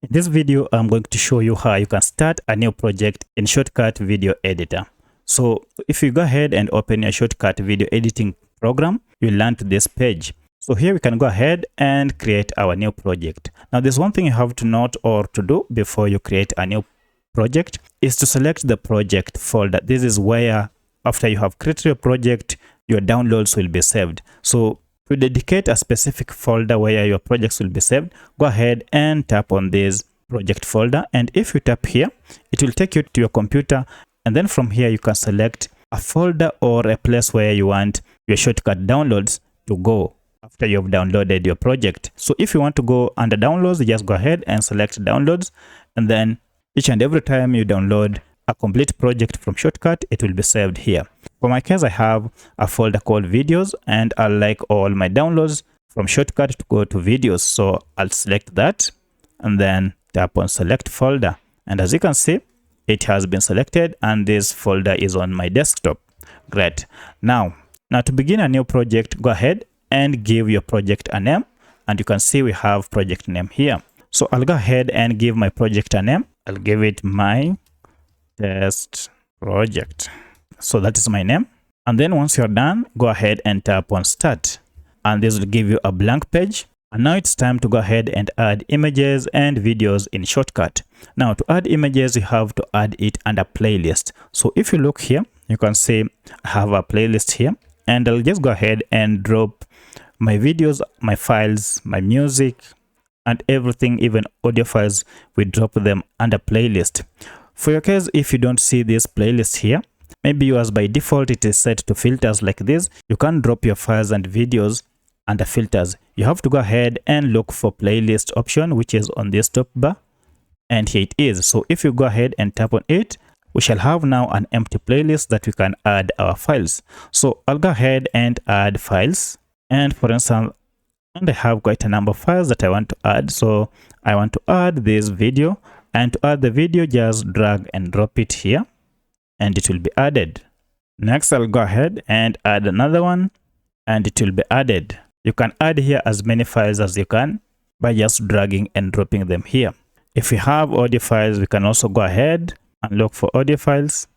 In this video, I'm going to show you how you can start a new project in Shotcut video editor. So if you go ahead and open your Shotcut video editing program, you'll land to this page. So here we can go ahead and create our new project. Now there's one thing you have to note or to do before you create a new project is to select the project folder. This is where after you have created your project, your downloads will be saved. So to dedicate a specific folder where your projects will be saved, go ahead and tap on this project folder. And if you tap here, it will take you to your computer. And then from here, you can select a folder or a place where you want your Shotcut downloads to go after you've downloaded your project. So if you want to go under downloads, just go ahead and select downloads. And then each and every time you download a complete project from Shotcut, it will be saved here. For my case, I have a folder called videos, and I like all my downloads from Shotcut to go to videos. So I'll select that and then tap on select folder. And as you can see, it has been selected and this folder is on my desktop. Great. Now to begin a new project, go ahead and give your project a name. And you can see we have project name here. So I'll go ahead and give my project a name. I'll give it my test project. So that is my name. And then once you're done, go ahead and tap on start. And this will give you a blank page. And now it's time to go ahead and add images and videos in Shotcut. Now to add images, you have to add it under playlist. So if you look here, you can see I have a playlist here. And I'll just go ahead and drop my videos, my files, my music, and everything, even audio files, we drop them under playlist. For your case, if you don't see this playlist here, maybe yours by default it is set to filters like this. You can drop your files and videos under filters. You have to go ahead and look for playlist option, which is on this top bar, and here it is. So if you go ahead and tap on it, we shall have now an empty playlist that we can add our files. So I'll go ahead and add files, and for instance, and I have quite a number of files that I want to add. So I want to add this video, and to add the video, just drag and drop it here and it will be added. Next, I'll go ahead and add another one and it will be added. You can add here as many files as you can by just dragging and dropping them here. If we have audio files, we can also go ahead and look for audio files.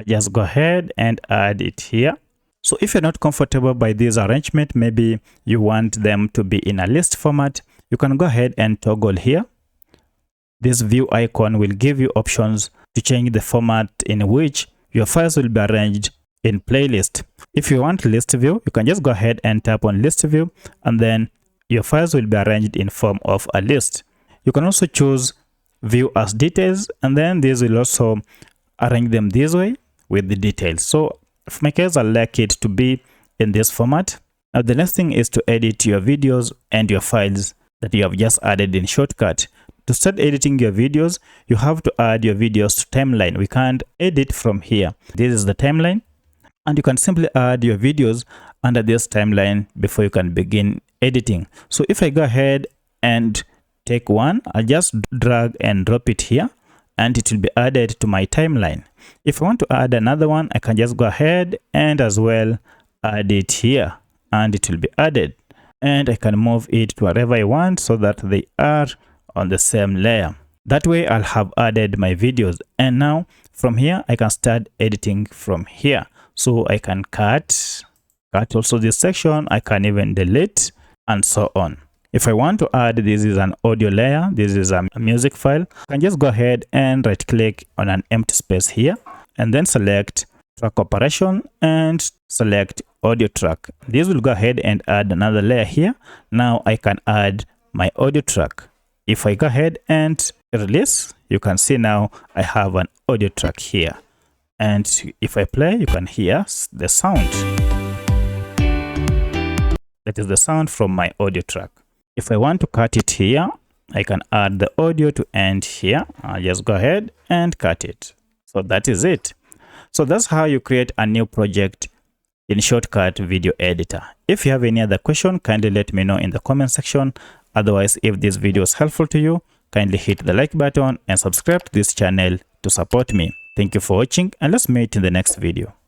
Just go ahead and add it here. So if you're not comfortable by this arrangement, maybe you want them to be in a list format, you can go ahead and toggle here. This view icon will give you options to change the format in which your files will be arranged in playlist. If you want list view, you can just go ahead and tap on list view, and then your files will be arranged in form of a list. You can also choose view as details, and then this will also arrange them this way with the details. So for my case, I like it to be in this format. Now the next thing is to edit your videos and your files that you have just added in Shotcut. To start editing your videos, you have to add your videos to timeline. We can't edit from here. This is the timeline, and you can simply add your videos under this timeline before you can begin editing. So if I go ahead and take one, I'll just drag and drop it here and it will be added to my timeline. If I want to add another one, I can just go ahead and as well add it here and it will be added. And I can move it to wherever I want so that they are on the same layer. That way I'll have added my videos, and now from here I can start editing from here. So I can cut also this section, I can even delete and so on. If I want to add, this is an audio layer, this is a music file, I can just go ahead and right click on an empty space here and then select track operation and select audio track. This will go ahead and add another layer here. Now I can add my audio track. If I go ahead and release, you can see now I have an audio track here. And if I play, you can hear the sound. That is the sound from my audio track. If I want to cut it here, I can add the audio to end here. I'll just go ahead and cut it. So that is it. So that's how you create a new project in Shotcut video editor. If you have any other question, kindly let me know in the comment section. Otherwise, if this video is helpful to you, kindly hit the like button and subscribe to this channel to support me. Thank you for watching, and let's meet in the next video.